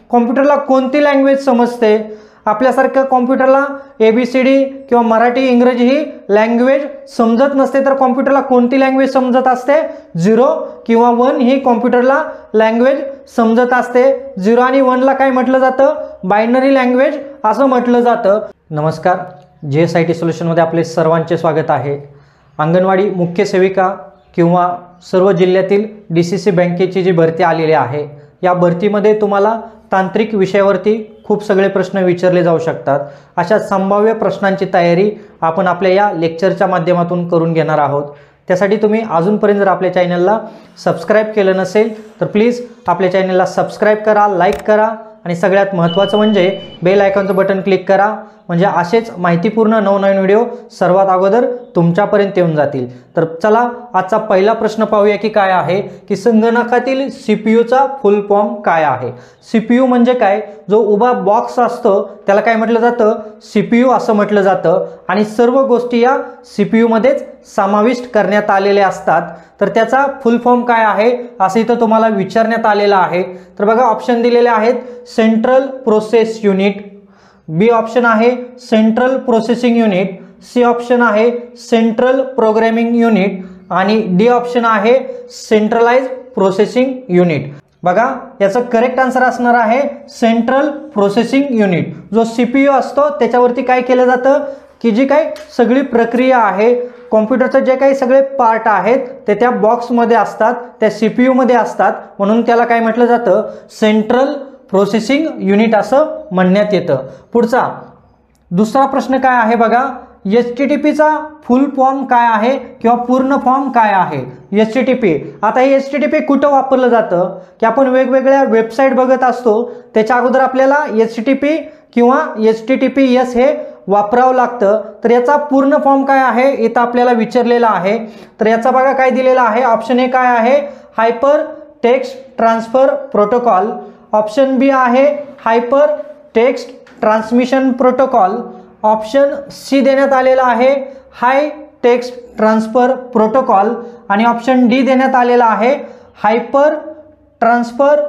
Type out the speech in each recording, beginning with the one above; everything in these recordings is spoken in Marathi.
कॉम्प्युटरला कोणती लँग्वेज समजते? आपल्यासारखं कॉम्प्युटरला ABCD किंवा मराठी इंग्रजी ही लँग्वेज समजत नसते, तर कॉम्प्युटरला कोणती लँग्वेज समजत असते? 0 किंवा 1 ही कॉम्प्युटरला लँग्वेज समजत असते. 0 आणि 1 ला काय म्हटलं जातं? बायनरी लँग्वेज असं म्हटलं जातं. नमस्कार, JSIT सोल्युशनमध्ये आपले सर्वांचे स्वागत आहे. अंगणवाडी मुख्य सेविका किंवा सर्व जिल्ह्यातील DCC बँकेची जी भरती आलेली आहे, या भरतीमध्ये तुम्हाला तांत्रिक विषयावरती खूप सगळे प्रश्न विचारले जाऊ शकतात. अशा संभाव्य प्रश्नांची तयारी आपण आपल्या या लेक्चरच्या माध्यमातून करून घेणार आहोत. त्यासाठी तुम्ही अजूनपर्यंत जर आपल्या चॅनलला सबस्क्राईब केलं नसेल तर प्लीज आपल्या चॅनलला सबस्क्राईब करा, लाईक करा आणि सगळ्यात महत्त्वाचं म्हणजे बेल आयकॉनचं बटन क्लिक करा, म्हणजे असेच माहितीपूर्ण नवनवीन व्हिडिओ सर्वात अगोदर तुमच्यापर्यंत येऊन जातील. तर चला आजचा पहिला प्रश्न पाहूया की काय आहे की संगणकातील CPUचा फुल फॉर्म काय आहे. CPU म्हणजे काय? जो उभा बॉक्स असतो त्याला काय म्हटलं जातं? CPU असं म्हटलं जातं. आणि सर्व गोष्टी या CPU मध्येच समाविष्ट करण्यात आलेल्या असतात. तर त्याचा फुल फॉर्म काय आहे असं इथं तुम्हाला विचारण्यात आलेलं आहे. तर बघा ऑप्शन दिलेले आहेत. Central process unit, B option आहे central processing unit, C option आहे सेंट्रल प्रोग्रामिंग युनिट आणि डी ऑप्शन आहे सेंट्रलाइज प्रोसेसिंग युनिट. बघा याचं करेक्ट आन्सर असणार आहे सेंट्रल प्रोसेसिंग युनिट. जो CPU असतो त्याच्यावरती काय केलं जातं की जी काही सगळी प्रक्रिया आहे, कॉम्प्युटरचे जे काही सगळे पार्ट आहेत ते त्या बॉक्समध्ये असतात, त्या CPU मध्ये असतात, म्हणून त्याला काय म्हटलं जातं? सेंट्रल प्रोसेसिंग युनिट असं म्हणण्यात येतं. पुढचा दुसरा प्रश्न काय आहे बघा, HTTPचा फुल फॉर्म काय आहे किंवा पूर्ण फॉर्म काय आहे? HTTP, आता हे HTTP कुठं वापरलं जातं की आपण वेगवेगळ्या वेबसाईट बघत असतो, त्याच्या अगोदर आपल्याला HTTP किंवा HTTPS हे वापरावं लागतं. तर याचा पूर्ण फॉर्म काय आहे इथं आपल्याला विचारलेला आहे. तर याचा बघा काय दिलेला आहे. ऑप्शन ए काय आहे? Hyper text transfer protocol. Option B आहे hyper text transmission protocol. Option C देण्यात आलेला आहे हाय टेक्स्ट ट्रान्सफर प्रोटोकॉल आणि ऑप्शन डी देण्यात आलेला आहे हायपर ट्रान्सफर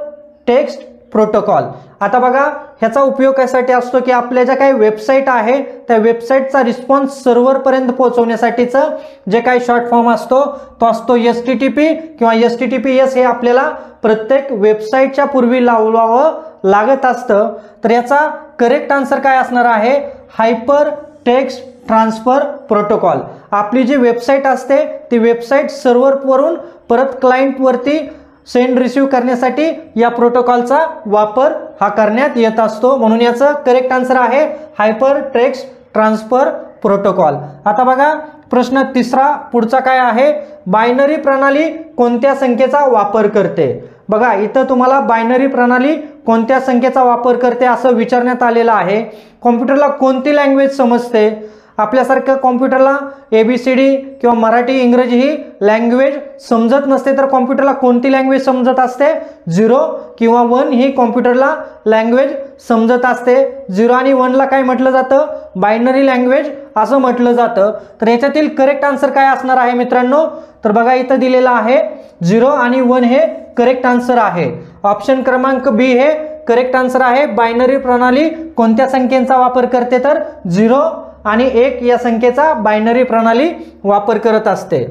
टेक्स्ट प्रोटोकॉल. आता बघा ह्याचा उपयोग कशासाठी असतो की आपल्या ज्या काही वेबसाईट आहे त्या वेबसाईटचा रिस्पॉन्स सर्व्हरपर्यंत पोहोचवण्यासाठीचं जे काही शॉर्ट फॉर्म असतो तो असतो HTTP किंवा HTTPS. हे आपल्याला प्रत्येक वेबसाईटच्या पूर्वी लावावं लागत असतं. तर याचा करेक्ट आन्सर काय असणार आहे? Hyper text transfer protocol. आपली जी वेबसाईट असते ती वेबसाईट सर्व्हरवरून परत क्लायंटवरती सेंड रिसीव करण्यासाठी या प्रोटोकॉलचा वापर हा करण्यात येत असतो, म्हणून याचं करेक्ट आन्सर आहे हायपर टेक्स्ट ट्रान्सफर प्रोटोकॉल. आता बघा प्रश्न तिसरा पुढचा काय आहे? बायनरी प्रणाली कोणत्या संख्येचा वापर करते? बघा इथं तुम्हाला बायनरी प्रणाली कोणत्या संख्येचा वापर करते असं विचारण्यात आलेलं आहे. कॉम्प्युटरला कोणती लँग्वेज समजते? आपल्यासारखं कॉम्प्युटरला ABCD किंवा मराठी इंग्रजी ही लँग्वेज समजत नसते, तर कॉम्प्युटरला कोणती लँग्वेज समजत असते? 0 किंवा 1 ही कॉम्प्युटरला लँग्वेज समजत असते. 0 आणि 1 ला काय म्हटलं जातं? बायनरी लँग्वेज असं म्हटलं जातं. तर याच्यातील करेक्ट आन्सर काय असणार आहे मित्रांनो? तर बघा इथं दिलेलं आहे 0 आणि 1 हे करेक्ट आन्सर आहे. ऑप्शन क्रमांक बी हे करेक्ट आन्सर आहे. बायनरी प्रणाली कोणत्या संख्येचा वापर करते? तर 0 आणि 1 या संख्येचा बायनरी प्रणाली वापर करत असते.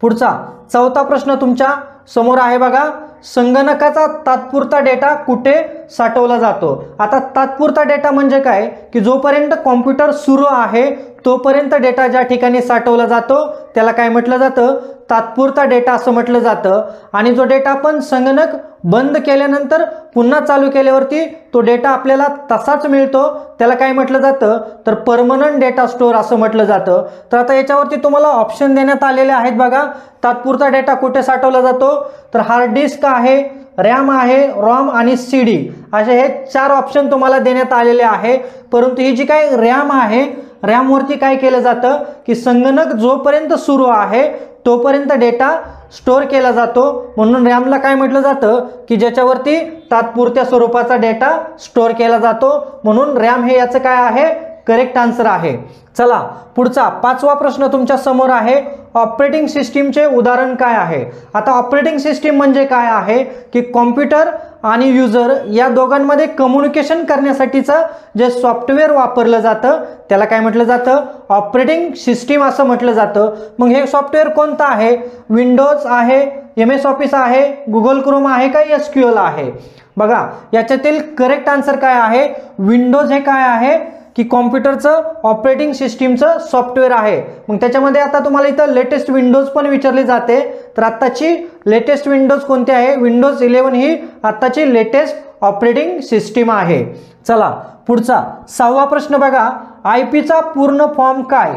पुढचा चौथा प्रश्न तुमच्या समोर आहे बघा, संगणकाचा तात्पुरता डेटा कुठे साठवला जातो? आता तात्पुरता डेटा म्हणजे काय की जोपर्यंत कॉम्प्युटर सुरू आहे तोपर्यंत डेटा ज्या ठिकाणी साठवला जातो त्याला काय म्हटलं जातं? तात्पुरता डेटा असं म्हटलं जातं. आणि जो डेटा आपण संगणक बंद केल्यानंतर पुन्हा चालू केल्यावरती तो डेटा आपल्याला तसाच मिळतो त्याला काय म्हटलं जातं? तर परमनंट डेटा स्टोअर असं म्हटलं जातं. तर आता याच्यावरती तुम्हाला ऑप्शन देण्यात आलेले आहेत बघा, तात्पुरता डेटा कुठे साठवला जातो? तर हार्ड डिस्क आहे, रॅम आहे, रॉम आणि CD असे हे 4 ऑप्शन तुम्हाला देण्यात आलेले आहे. परंतु ही जी काही रॅम आहे, रॅमवरती काय केलं जातं की संगणक जोपर्यंत सुरू आहे तोपर्यंत डेटा स्टोअर केला जातो, म्हणून रॅमला काय म्हटलं जातं की ज्याच्यावरती तात्पुरत्या स्वरूपाचा डेटा स्टोअर केला जातो, म्हणून रॅम हे याचं काय आहे? करेक्ट आन्सर आहे. चला पुढचा पाचवा प्रश्न तुमच्या समोर आहे, ऑपरेटिंग सिस्टीमचे उदाहरण काय आहे? आता ऑपरेटिंग सिस्टीम म्हणजे काय आहे की कॉम्प्युटर आणि युजर या दोघांमध्ये कम्युनिकेशन करण्यासाठीचं जे सॉफ्टवेअर वापरलं जातं त्याला काय म्हटलं जातं, ऑपरेटिंग सिस्टीम असं म्हटलं जातं. मग हे सॉफ्टवेअर कोणतं आहे, विंडोज आहे, MS ऑफिस आहे, गुगल क्रोम आहे का SQL आहे. बघा याच्यातील करेक्ट आन्सर काय आहे, विंडोज हे काय आहे की कॉम्प्युटरचं ऑपरेटिंग सिस्टीमचं सॉफ्टवेअर आहे. मग त्याच्यामध्ये आता तुम्हाला इथं लेटेस्ट विंडोज पण विचारली जाते, तर आत्ताची लेटेस्ट विंडोज कोणती आहे, विंडोज 11 ही आत्ताची लेटेस्ट ऑपरेटिंग सिस्टीम आहे. चला पुढचा 6वा प्रश्न बघा, IP चा पूर्ण फॉर्म काय,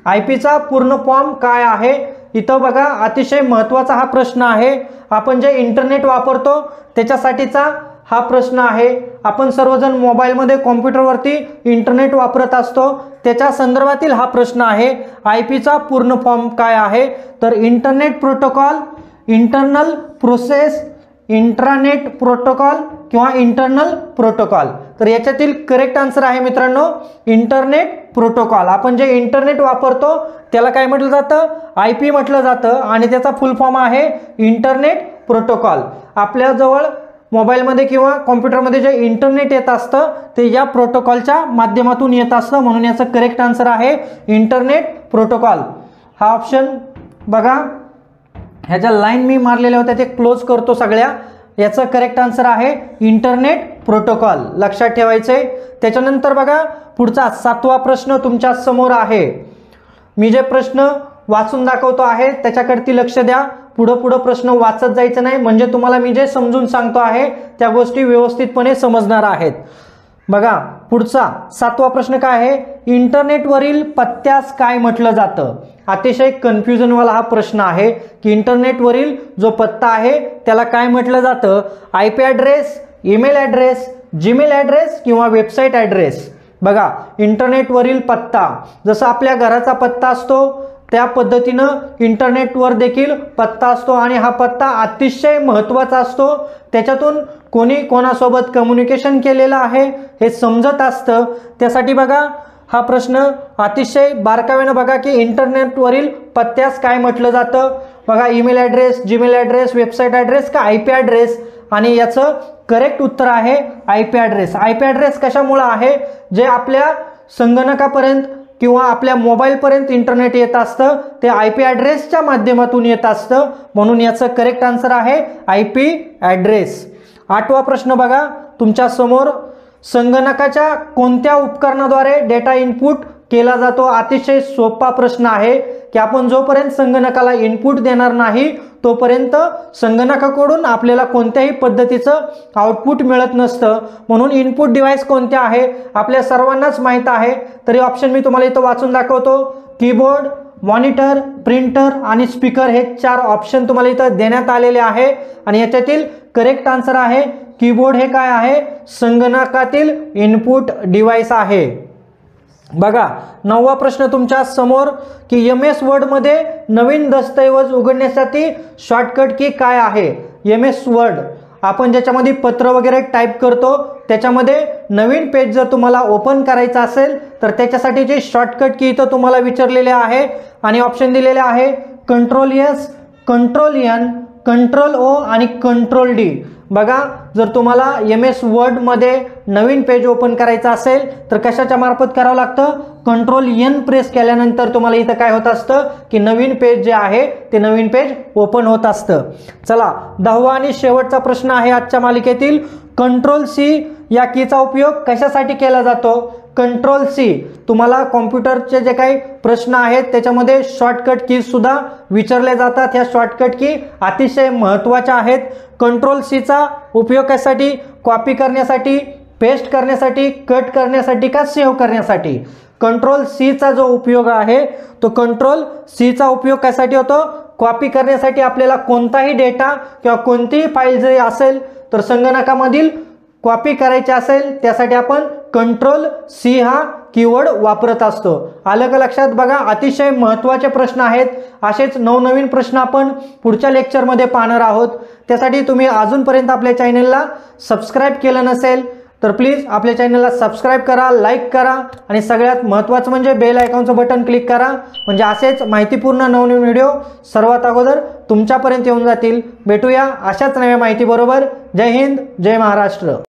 IP चा पूर्ण फॉर्म काय आहे. इथं बघा अतिशय महत्त्वाचा हा प्रश्न आहे. आपण जे इंटरनेट वापरतो त्याच्यासाठीचा हा प्रश्न आहे. आपण सर्वजण मोबाईलमध्ये कॉम्प्युटरवरती इंटरनेट वापरत असतो, त्याच्या संदर्भातील हा प्रश्न आहे. IP चा पूर्ण फॉर्म काय आहे, तर internet protocol, internal process, intranet protocol किंवा इंटरनल प्रोटोकॉल. तर याच्यातील करेक्ट आन्सर आहे मित्रांनो इंटरनेट प्रोटोकॉल. आपण जे इंटरनेट वापरतो त्याला काय म्हटलं जातं, IP म्हटलं जातं आणि त्याचा फुल फॉर्म आहे इंटरनेट प्रोटोकॉल. आपल्याजवळ मोबाईलमध्ये किंवा कॉम्प्युटरमध्ये जे इंटरनेट येत असतं ते या प्रोटोकॉलच्या माध्यमातून येत असतं, म्हणून याचं करेक्ट आन्सर आहे इंटरनेट प्रोटोकॉल. हा ऑप्शन बघा, ह्याच्या लाईन मी मारलेल्या होत्या ते क्लोज करतो सगळ्या. याचं करेक्ट आन्सर आहे इंटरनेट प्रोटोकॉल, लक्षात ठेवायचे. त्याच्यानंतर बघा पुढचा 7वा प्रश्न तुमच्या समोर आहे. मी जे प्रश्न वाचून दाखवतो आहे त्याच्याकडे लक्ष द्या. पुढं प्रश्न वाचत जायचं नाही, म्हणजे तुम्हाला मी जे समजून सांगतो आहे त्या गोष्टी व्यवस्थितपणे समजणार आहेत. बघा पुढचा 7वा प्रश्न काय आहे, इंटरनेटवरील पत्त्यास काय म्हटलं जातं. अतिशय कन्फ्युजनवाला हा प्रश्न आहे की इंटरनेटवरील जो पत्ता आहे त्याला काय म्हटलं जातं, IP address, email address, Gmail address किंवा वेबसाईट ॲड्रेस. बघा इंटरनेटवरील पत्ता जसं आपल्या घराचा पत्ता असतो त्या पद्धतीनं इंटरनेटवर देखील पत्ता असतो आणि हा पत्ता अतिशय महत्त्वाचा असतो. त्याच्यातून कोणी कोणासोबत कम्युनिकेशन केलेलं आहे हे समजत असतं. त्यासाठी बघा हा प्रश्न अतिशय बारकाव्यानं बघा की इंटरनेटवरील पत्त्यास काय म्हटलं जातं. बघा email address, Gmail address, website address का IP ॲड्रेस, आणि याचं करेक्ट उत्तर आहे IP ॲड्रेस. IP ॲड्रेस कशामुळं आहे, जे आपल्या संगणकापर्यंत किंवा आपल्या मोबाईलपर्यंत इंटरनेट येत असतं ते IP ॲड्रेसच्या माध्यमातून येत असतं, म्हणून याचं करेक्ट आन्सर आहे IP ॲड्रेस. 8वा प्रश्न बघा तुमच्या समोर, संगणकाच्या कोणत्या उपकरणाद्वारे डेटा इनपुट केला जातो. अतिशय सोपा प्रश्न आहे की आपण जोपर्यंत संगणकाला इनपुट देणार नाही तोपर्यंत संगणकाकडून आपल्याला कोणत्याही पद्धतीचं आउटपुट मिळत नसतं. म्हणून इनपुट डिव्हाइस कोणते आहे आपल्या सर्वांनाच माहीत आहे, तरी ऑप्शन मी तुम्हाला इथं वाचून दाखवतो. कीबोर्ड, मॉनिटर, प्रिंटर आणि स्पीकर हे 4 ऑप्शन तुम्हाला इथं देण्यात आलेले आहे आणि याच्यातील करेक्ट आन्सर आहे कीबोर्ड. हे काय आहे, संगणकातील इनपुट डिव्हाइस आहे. बघा 9वा प्रश्न तुमच्या समोर की MS वर्डमध्ये नवीन दस्तऐवज उघडण्यासाठी शॉर्टकट की काय आहे. MS वर्ड आपण ज्याच्यामध्ये पत्र वगैरे टाईप करतो त्याच्यामध्ये नवीन पेज जर तुम्हाला ओपन करायचं असेल तर त्याच्यासाठी जे शॉर्टकट की इथं तुम्हाला विचारलेले आहे आणि ऑप्शन दिलेले आहे Ctrl+S, Ctrl+N, Ctrl+O आणि Ctrl+D. बघा जर तुम्हाला MS वर्डमध्ये नवीन पेज ओपन करायचं असेल तर कशाच्या मार्फत करावं लागतं, Ctrl+N प्रेस केल्यानंतर तुम्हाला इथं काय होत असतं की नवीन पेज जे आहे ते नवीन पेज ओपन होत असतं. चला 10वा आणि शेवटचा प्रश्न आहे आजच्या मालिकेतील, Ctrl+C या कीचा उपयोग कशासाठी केला जातो. Ctrl+C तुम्हाला कॉम्प्युटरचे जे काही प्रश्न आहेत त्याच्यामध्ये शॉर्टकट की सुद्धा विचारले जातात. ह्या शॉर्टकट की अतिशय महत्त्वाच्या आहेत. Ctrl+C चा उपयोग कशासाठी, कॉपी करण्यासाठी, पेस्ट करण्यासाठी, कट करण्यासाठी का सेव्ह करण्यासाठी. Ctrl+C चा जो उपयोग आहे तो Ctrl+C चा उपयोग कशासाठी होतो, कॉपी करण्यासाठी. आपल्याला कोणताही डेटा किंवा कोणतीही फाईल जरी असेल तर संगणकामधील कॉपी करायची असेल त्यासाठी आपण Ctrl+C हा कीवर्ड वापरत असतो. आलं का लक्षात. बघा अतिशय महत्त्वाचे प्रश्न आहेत. असेच नवनवीन प्रश्न आपण पुढच्या लेक्चरमध्ये पाहणार आहोत. त्यासाठी तुम्ही अजूनपर्यंत आपल्या चॅनलला सबस्क्राईब केलं नसेल तर प्लीज आपल्या चॅनलला सबस्क्राईब करा, लाईक करा आणि सगळ्यात महत्त्वाचं म्हणजे बेल आयकॉनचं बटन क्लिक करा, म्हणजे असेच माहितीपूर्ण नवनवीन व्हिडिओ सर्वात अगोदर तुमच्यापर्यंत येऊन जातील. भेटूया अशाच नव्या माहितीबरोबर. जय हिंद, जय महाराष्ट्र.